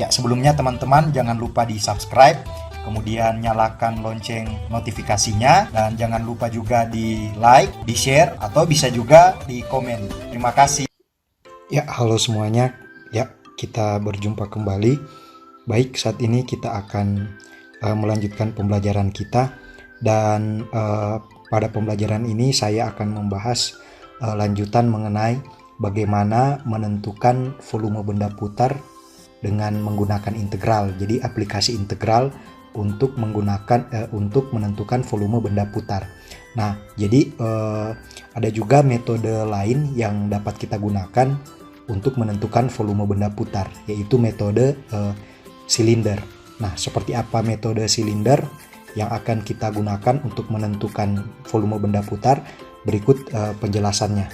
Ya, sebelumnya teman-teman jangan lupa di-subscribe, kemudian nyalakan lonceng notifikasinya, dan jangan lupa juga di-like, di-share, atau bisa juga di komen. Terima kasih. Ya, halo semuanya. Ya, kita berjumpa kembali. Baik, saat ini kita akan melanjutkan pembelajaran kita, dan pada pembelajaran ini saya akan membahas lanjutan mengenai bagaimana menentukan volume benda putar dengan menggunakan integral. Jadi aplikasi integral untuk menentukan volume benda putar. Nah, jadi ada juga metode lain yang dapat kita gunakan untuk menentukan volume benda putar, yaitu metode silinder. Nah, seperti apa metode silinder yang akan kita gunakan untuk menentukan volume benda putar? Berikut penjelasannya.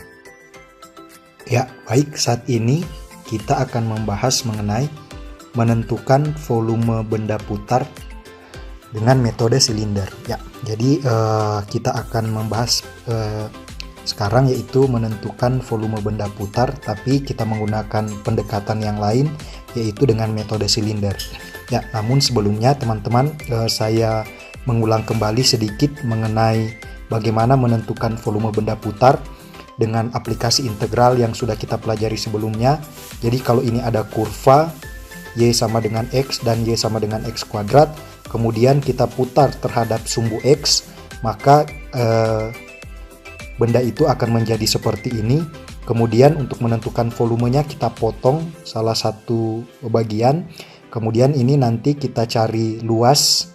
Ya, baik, saat ini kita akan membahas mengenai menentukan volume benda putar dengan metode silinder. Ya, jadi kita akan membahas sekarang yaitu menentukan volume benda putar, tapi kita menggunakan pendekatan yang lain yaitu dengan metode silinder. Ya, namun sebelumnya teman-teman, saya mengulang kembali sedikit mengenai bagaimana menentukan volume benda putar dengan aplikasi integral yang sudah kita pelajari sebelumnya. Jadi kalau ini ada kurva Y sama dengan X dan Y sama dengan X kuadrat, kemudian kita putar terhadap sumbu X, maka benda itu akan menjadi seperti ini. Kemudian untuk menentukan volumenya kita potong salah satu bagian, kemudian ini nanti kita cari luas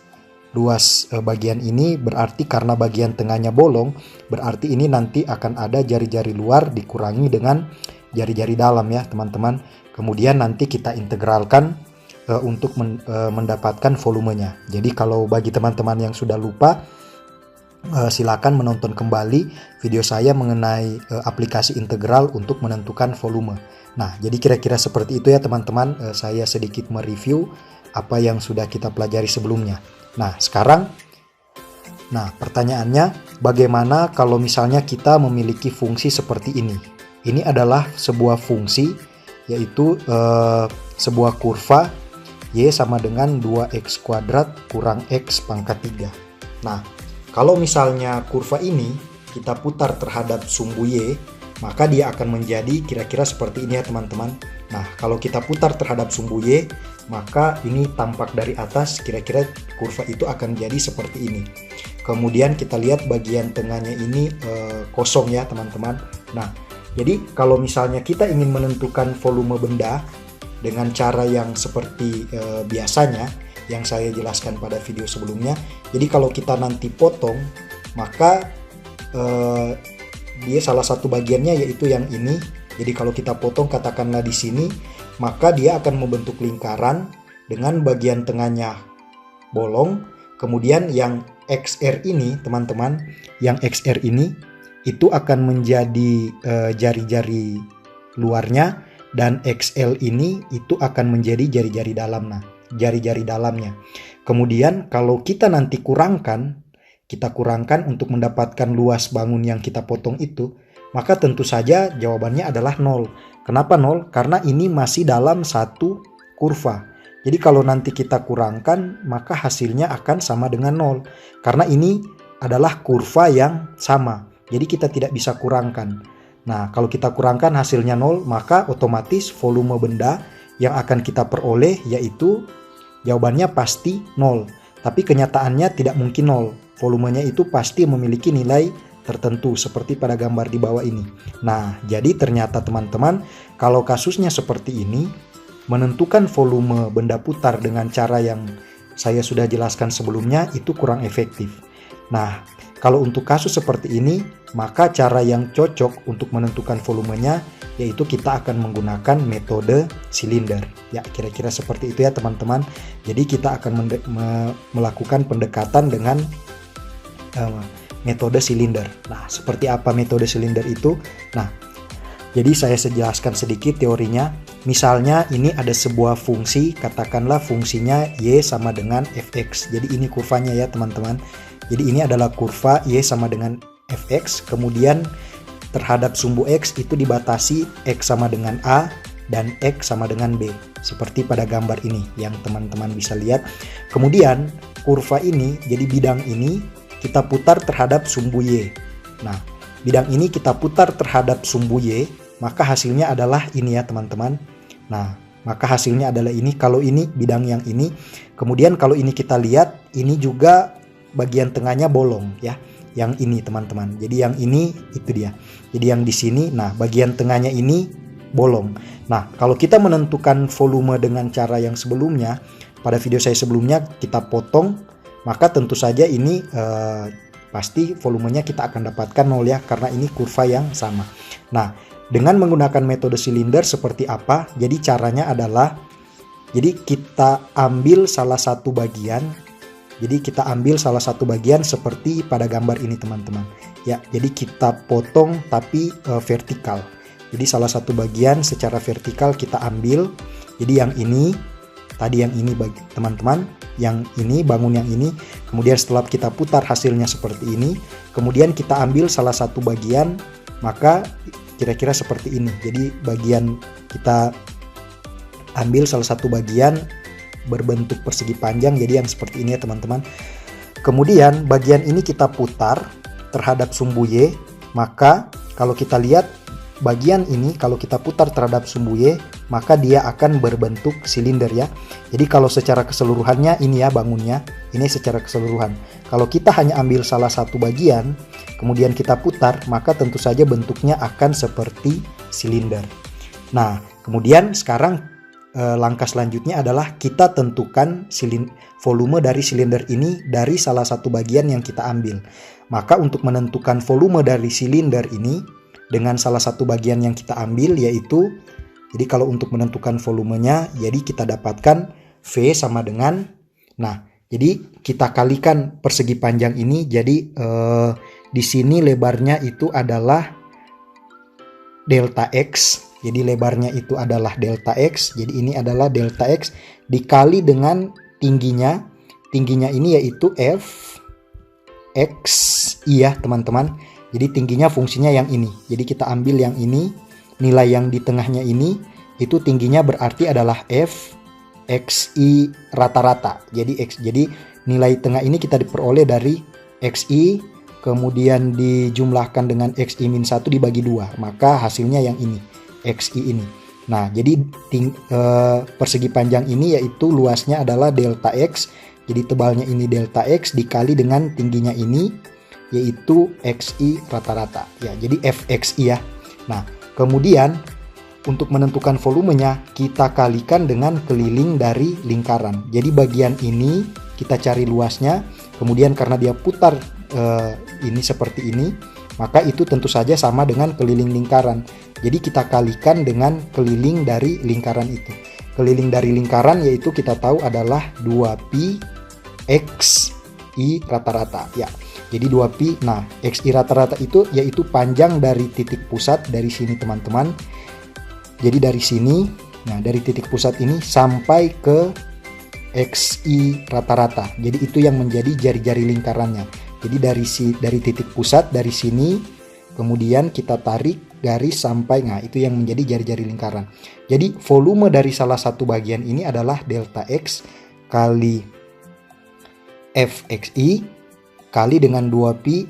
bagian ini, berarti karena bagian tengahnya bolong, berarti ini nanti akan ada jari-jari luar dikurangi dengan jari-jari dalam ya teman-teman. Kemudian nanti kita integralkan untuk mendapatkan volumenya. Jadi kalau bagi teman-teman yang sudah lupa, silakan menonton kembali video saya mengenai aplikasi integral untuk menentukan volume. Nah, jadi kira-kira seperti itu ya teman-teman. Saya sedikit mereview apa yang sudah kita pelajari sebelumnya. Nah, sekarang, pertanyaannya, bagaimana kalau misalnya kita memiliki fungsi seperti ini? Ini adalah sebuah fungsi, yaitu sebuah kurva Y sama dengan 2X kuadrat kurang X pangkat 3. Nah, kalau misalnya kurva ini kita putar terhadap sumbu Y, maka dia akan menjadi kira-kira seperti ini ya teman-teman. Nah, kalau kita putar terhadap sumbu Y, maka ini tampak dari atas, kira-kira kurva itu akan jadi seperti ini. Kemudian kita lihat bagian tengahnya ini kosong ya teman-teman. Nah, jadi kalau misalnya kita ingin menentukan volume benda dengan cara yang seperti biasanya yang saya jelaskan pada video sebelumnya. Jadi kalau kita nanti potong, maka dia salah satu bagiannya yaitu yang ini. Jadi kalau kita potong katakanlah di sini, maka dia akan membentuk lingkaran dengan bagian tengahnya bolong. Kemudian yang XR ini teman-teman, yang XR ini itu akan menjadi jari-jari luarnya, dan XL ini itu akan menjadi jari-jari dalam. Nah, jari-jari dalamnya. Kemudian kalau kita nanti kita kurangkan untuk mendapatkan luas bangun yang kita potong itu, maka tentu saja jawabannya adalah 0. Kenapa 0? Karena ini masih dalam satu kurva. Jadi kalau nanti kita kurangkan, maka hasilnya akan sama dengan 0. Karena ini adalah kurva yang sama. Jadi kita tidak bisa kurangkan. Nah, kalau kita kurangkan hasilnya 0, maka otomatis volume benda yang akan kita peroleh yaitu jawabannya pasti 0. Tapi kenyataannya tidak mungkin 0. Volumenya itu pasti memiliki nilai tertentu seperti pada gambar di bawah ini. Nah, jadi ternyata teman-teman, kalau kasusnya seperti ini, menentukan volume benda putar dengan cara yang saya sudah jelaskan sebelumnya itu kurang efektif. Nah, kalau untuk kasus seperti ini, maka cara yang cocok untuk menentukan volumenya yaitu kita akan menggunakan metode silinder. Ya, kira-kira seperti itu ya teman-teman. Jadi kita akan melakukan pendekatan dengan metode silinder. Nah, seperti apa metode silinder itu? Nah, jadi saya jelaskan sedikit teorinya. Misalnya ini ada sebuah fungsi, katakanlah fungsinya Y sama dengan Fx. Jadi ini kurvanya ya teman-teman. Jadi ini adalah kurva Y sama dengan Fx, kemudian terhadap sumbu X itu dibatasi X sama dengan A, dan X sama dengan B. Seperti pada gambar ini yang teman-teman bisa lihat. Kemudian kurva ini, jadi bidang ini kita putar terhadap sumbu Y. Nah, bidang ini kita putar terhadap sumbu Y, maka hasilnya adalah ini ya teman-teman. Nah, maka hasilnya adalah ini. Kalau ini bidang yang ini. Kemudian kalau ini kita lihat, ini juga bagian tengahnya bolong ya. Yang ini teman-teman. Jadi yang ini itu dia. Jadi yang di sini, nah bagian tengahnya ini bolong. Nah, kalau kita menentukan volume dengan cara yang sebelumnya, pada video saya sebelumnya kita potong, maka tentu saja ini pasti volumenya kita akan dapatkan 0 ya, karena ini kurva yang sama. Nah, dengan menggunakan metode silinder seperti apa? Jadi caranya adalah, jadi kita ambil salah satu bagian. Jadi kita ambil salah satu bagian seperti pada gambar ini teman-teman. Ya, jadi kita potong tapi vertikal. Jadi salah satu bagian secara vertikal kita ambil. Jadi yang ini, tadi yang ini teman-teman, yang ini bangun yang ini. Kemudian setelah kita putar hasilnya seperti ini. Kemudian kita ambil salah satu bagian, maka kira-kira seperti ini. Jadi bagian kita ambil salah satu bagian berbentuk persegi panjang, jadi yang seperti ini ya teman-teman. Kemudian bagian ini kita putar terhadap sumbu Y, maka kalau kita lihat bagian ini kalau kita putar terhadap sumbu Y, maka dia akan berbentuk silinder ya. Jadi kalau secara keseluruhannya ini ya bangunnya, ini secara keseluruhan. Kalau kita hanya ambil salah satu bagian, kemudian kita putar, maka tentu saja bentuknya akan seperti silinder. Nah, kemudian sekarang langkah selanjutnya adalah kita tentukan volume dari silinder ini dari salah satu bagian yang kita ambil. Maka untuk menentukan volume dari silinder ini dengan salah satu bagian yang kita ambil, yaitu, jadi kalau untuk menentukan volumenya, jadi kita dapatkan V sama dengan, nah jadi kita kalikan persegi panjang ini. Jadi di sini lebarnya itu adalah delta X. Jadi lebarnya itu adalah delta X. Jadi ini adalah delta X dikali dengan tingginya. Tingginya ini yaitu F X I ya teman-teman. Jadi tingginya fungsinya yang ini. Jadi kita ambil yang ini. Nilai yang di tengahnya ini. Itu tingginya berarti adalah F X I rata-rata. Jadi nilai tengah ini kita diperoleh dari XI. Kemudian dijumlahkan dengan XI-1 dibagi 2. Maka hasilnya yang ini. XI ini. Nah, jadi persegi panjang ini yaitu luasnya adalah delta X. Jadi tebalnya ini delta X dikali dengan tingginya ini yaitu XI rata-rata. Ya, jadi FXI ya. Nah, kemudian untuk menentukan volumenya kita kalikan dengan keliling dari lingkaran. Jadi bagian ini kita cari luasnya, kemudian karena dia putar ini seperti ini, maka itu tentu saja sama dengan keliling lingkaran. Jadi kita kalikan dengan keliling dari lingkaran itu. Keliling dari lingkaran yaitu kita tahu adalah 2pi X I rata-rata. Ya, jadi 2pi. Nah, X I rata-rata itu yaitu panjang dari titik pusat dari sini teman-teman. Jadi dari sini, nah dari titik pusat ini sampai ke XI rata-rata. Jadi itu yang menjadi jari-jari lingkarannya. Jadi dari titik pusat dari sini, kemudian kita tarik garis sampai, nah itu yang menjadi jari-jari lingkaran. Jadi volume dari salah satu bagian ini adalah delta X kali FXI kali dengan 2pi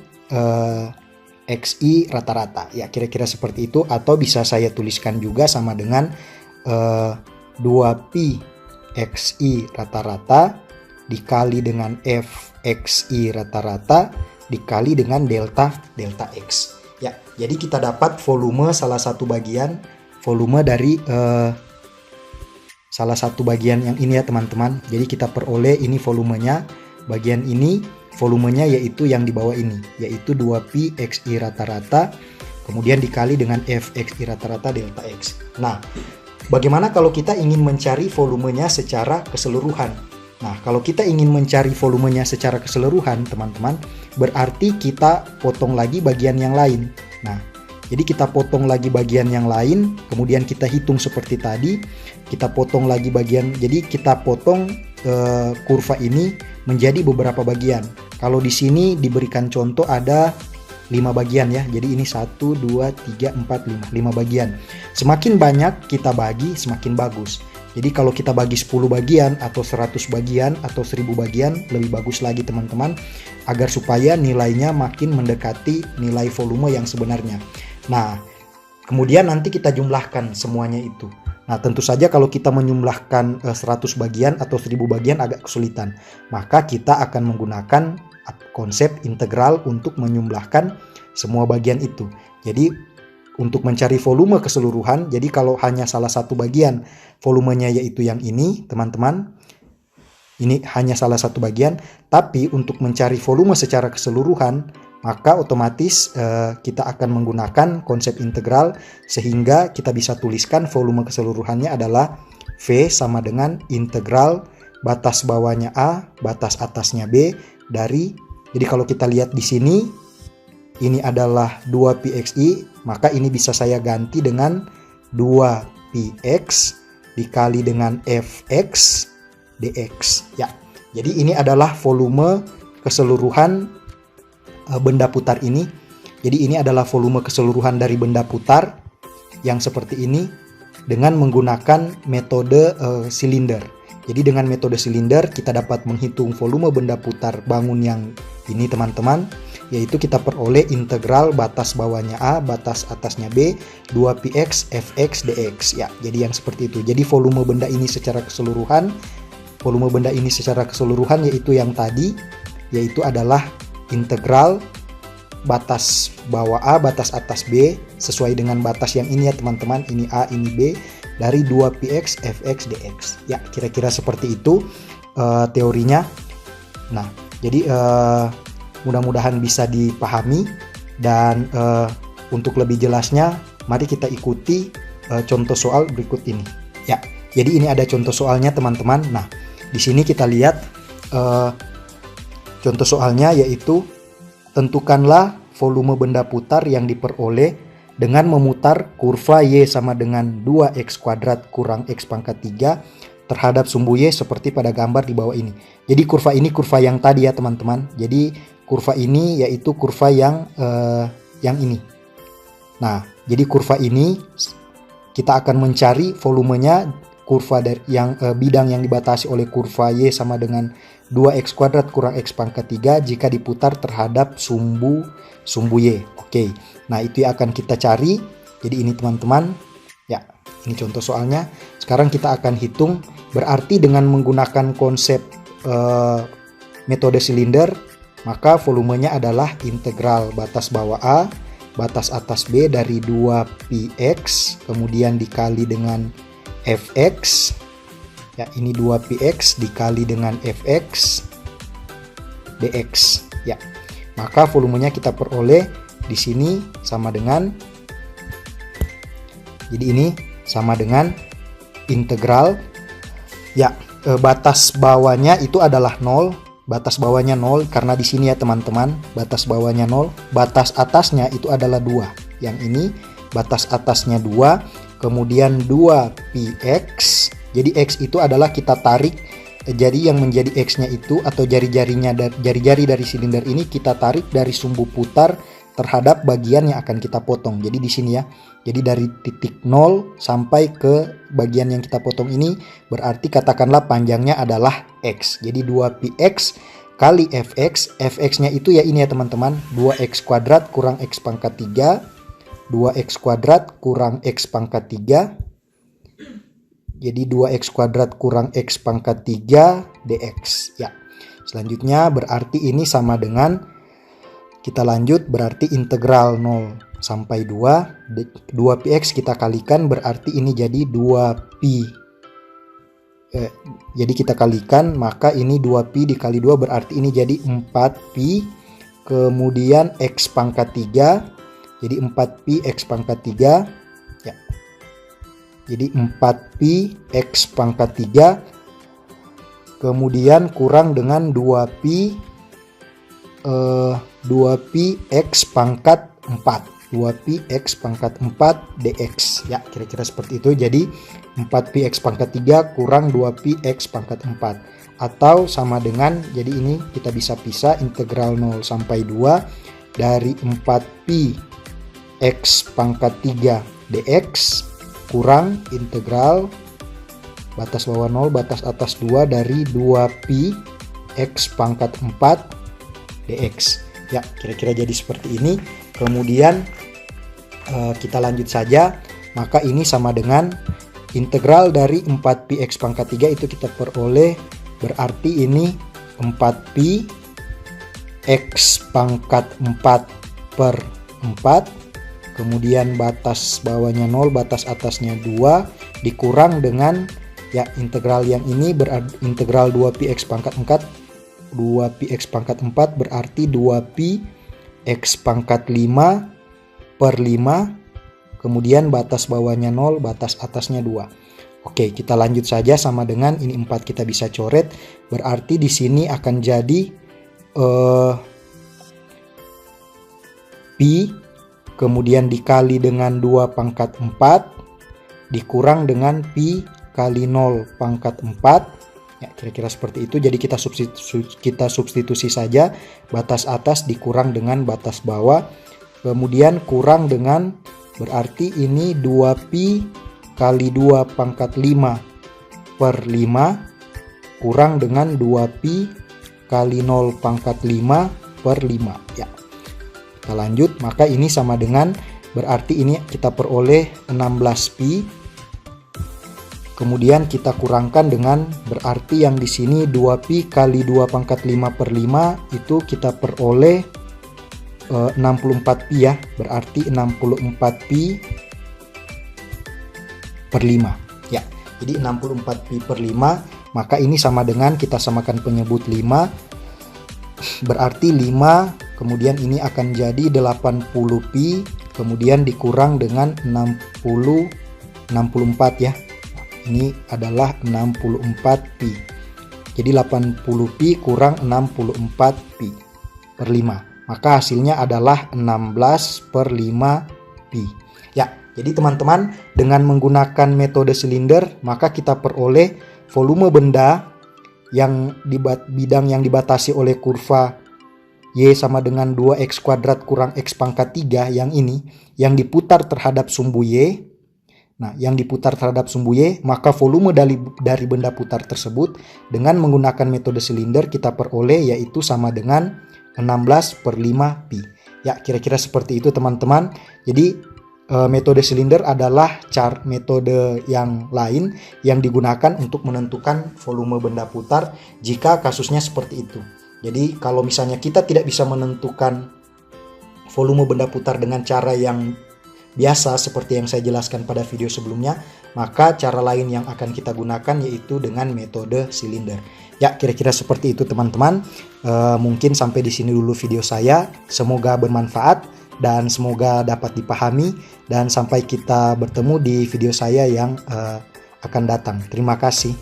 XI rata-rata. Ya kira-kira seperti itu, atau bisa saya tuliskan juga sama dengan 2pi XI rata-rata dikali dengan FXI rata-rata dikali dengan delta X. Ya, jadi kita dapat volume salah satu bagian, volume dari salah satu bagian yang ini ya teman-teman. Jadi kita peroleh ini volumenya, bagian ini volumenya yaitu yang di bawah ini, yaitu 2pi XI rata-rata kemudian dikali dengan FXI rata-rata delta X. Nah, bagaimana kalau kita ingin mencari volumenya secara keseluruhan? Nah, kalau kita ingin mencari volumenya secara keseluruhan, teman-teman, berarti kita potong lagi bagian yang lain. Nah, jadi kita potong lagi bagian yang lain, kemudian kita hitung seperti tadi, kita potong lagi bagian, jadi kita potong kurva ini menjadi beberapa bagian. Kalau di sini diberikan contoh ada 5 bagian ya. Jadi ini 1, 2, 3, 4, 5 bagian. Semakin banyak kita bagi semakin bagus. Jadi kalau kita bagi 10 bagian atau 100 bagian atau 1000 bagian lebih bagus lagi teman-teman, agar supaya nilainya makin mendekati nilai volume yang sebenarnya. Nah, kemudian nanti kita jumlahkan semuanya itu. Nah, tentu saja kalau kita menjumlahkan 100 bagian atau 1000 bagian agak kesulitan. Maka kita akan menggunakan konsep integral untuk menjumlahkan semua bagian itu. Jadi untuk mencari volume keseluruhan, jadi kalau hanya salah satu bagian volumenya yaitu yang ini teman-teman, ini hanya salah satu bagian, tapi untuk mencari volume secara keseluruhan maka otomatis kita akan menggunakan konsep integral, sehingga kita bisa tuliskan volume keseluruhannya adalah V sama dengan integral batas bawahnya A, batas atasnya B dari, jadi kalau kita lihat di sini ini adalah 2πxi, maka ini bisa saya ganti dengan 2πx dikali dengan fx dx ya. Jadi ini adalah volume keseluruhan benda putar ini. Jadi ini adalah volume keseluruhan dari benda putar yang seperti ini dengan menggunakan metode silinder. Jadi dengan metode silinder kita dapat menghitung volume benda putar bangun yang ini teman-teman, yaitu kita peroleh integral batas bawahnya A, batas atasnya B, 2πx fx dx ya. Jadi yang seperti itu. Jadi volume benda ini secara keseluruhan, yaitu yang tadi, yaitu adalah integral batas bawah A, batas atas B sesuai dengan batas yang ini ya teman-teman, ini A, ini B, dari 2πx fx dx ya. Kira-kira seperti itu teorinya. Nah, jadi mudah-mudahan bisa dipahami, dan untuk lebih jelasnya mari kita ikuti contoh soal berikut ini ya. Jadi ini ada contoh soalnya teman-teman. Nah, di sini kita lihat contoh soalnya, yaitu tentukanlah volume benda putar yang diperoleh dengan memutar kurva Y sama dengan 2x kuadrat kurang x pangkat 3 terhadap sumbu Y seperti pada gambar di bawah ini. Jadi kurva ini kurva yang tadi ya teman-teman. Jadi kurva ini yaitu kurva yang ini. Nah, jadi kurva ini kita akan mencari volumenya, kurva dari yang bidang yang dibatasi oleh kurva Y sama dengan 2x kuadrat kurang x pangkat 3 jika diputar terhadap sumbu Y. Oke. Nah, itu yang akan kita cari. Jadi ini teman-teman. Ya, ini contoh soalnya. Sekarang kita akan hitung, berarti dengan menggunakan konsep metode silinder, maka volumenya adalah integral batas bawah A, batas atas B dari 2πx, kemudian dikali dengan fx. Ya, ini 2πx dikali dengan fx dx. Ya, maka volumenya kita peroleh di sini sama dengan, jadi ini sama dengan integral ya, batas bawahnya itu adalah 0, batas bawahnya 0 karena di sini ya teman-teman, batas bawahnya 0, batas atasnya itu adalah 2. Yang ini batas atasnya 2, kemudian 2πx. Jadi x itu adalah kita tarik, jadi yang menjadi x-nya itu atau jari-jari dari silinder ini kita tarik dari sumbu putar terhadap bagian yang akan kita potong. Jadi di sini ya. Jadi dari titik 0 sampai ke bagian yang kita potong ini berarti katakanlah panjangnya adalah x. Jadi 2πx kali fx. Fx-nya itu ya ini ya teman-teman, 2x kuadrat kurang x pangkat 3. 2x kuadrat kurang x pangkat 3. Jadi 2x kuadrat kurang x pangkat 3 dx. Ya. Selanjutnya berarti ini sama dengan, kita lanjut, berarti integral 0 sampai 2. 2πx kita kalikan berarti ini jadi 2pi. Jadi kita kalikan, maka ini 2pi dikali 2 berarti ini jadi 4pi. Kemudian x pangkat 3. Jadi 4pi x pangkat 3. Ya. Jadi 4pi x pangkat 3. Kemudian kurang dengan 2pi 2πx pangkat 4. 2πx pangkat 4 dx. Ya, kira-kira seperti itu. Jadi 4πx pangkat 3 kurang 2πx pangkat 4. Atau sama dengan, jadi ini kita bisa pisah integral 0 sampai 2. dari 4pi X pangkat 3 dx kurang integral batas bawah 0 batas atas 2 dari 2pi X pangkat 4 dx. Ya, kira-kira jadi seperti ini. Kemudian kita lanjut saja. Maka ini sama dengan integral dari 4pi X pangkat 3 itu kita peroleh, berarti ini 4pi X pangkat 4 per 4, kemudian batas bawahnya 0, batas atasnya 2, dikurang dengan ya integral yang ini berarti integral 2pi X pangkat 4, 2pi X pangkat 4 berarti 2pi X pangkat 5 per 5, kemudian batas bawahnya 0, batas atasnya 2. Oke, kita lanjut saja sama dengan ini 4 kita bisa coret, berarti di sini akan jadi pi kemudian dikali dengan 2 pangkat 4 dikurang dengan pi kali 0 pangkat 4. Ya, kira-kira seperti itu. Jadi kita substitusi saja batas atas dikurang dengan batas bawah, kemudian kurang dengan berarti ini 2pi kali 2 pangkat 5 per 5 kurang dengan 2pi kali 0 pangkat 5 per 5. Ya, kita lanjut. Maka ini sama dengan berarti ini kita peroleh 16pi. Kemudian kita kurangkan dengan berarti yang di sini 2pi kali 2 pangkat 5 per 5 itu kita peroleh 64pi ya. Berarti 64pi per 5. Ya, jadi 64pi per 5. Maka ini sama dengan kita samakan penyebut 5. Berarti 5 kemudian ini akan jadi 80pi kemudian dikurang dengan 64 ya. Ini adalah 64pi. Jadi 80pi kurang 64pi per 5. Maka hasilnya adalah 16 per 5pi. Ya, jadi teman-teman dengan menggunakan metode silinder maka kita peroleh volume benda yang bidang yang dibatasi oleh kurva Y sama dengan 2x kuadrat kurang x pangkat 3 yang ini yang diputar terhadap sumbu Y. Nah, yang diputar terhadap sumbu Y, maka volume dari benda putar tersebut dengan menggunakan metode silinder kita peroleh yaitu sama dengan 16 per 5pi. Ya, kira-kira seperti itu teman-teman. Jadi metode silinder adalah metode yang lain yang digunakan untuk menentukan volume benda putar jika kasusnya seperti itu. Jadi kalau misalnya kita tidak bisa menentukan volume benda putar dengan cara yang biasa seperti yang saya jelaskan pada video sebelumnya, maka cara lain yang akan kita gunakan yaitu dengan metode silinder. Ya, kira-kira seperti itu teman-teman. Mungkin sampai di sini dulu video saya. Semoga bermanfaat dan semoga dapat dipahami, dan sampai kita bertemu di video saya yang akan datang. Terima kasih.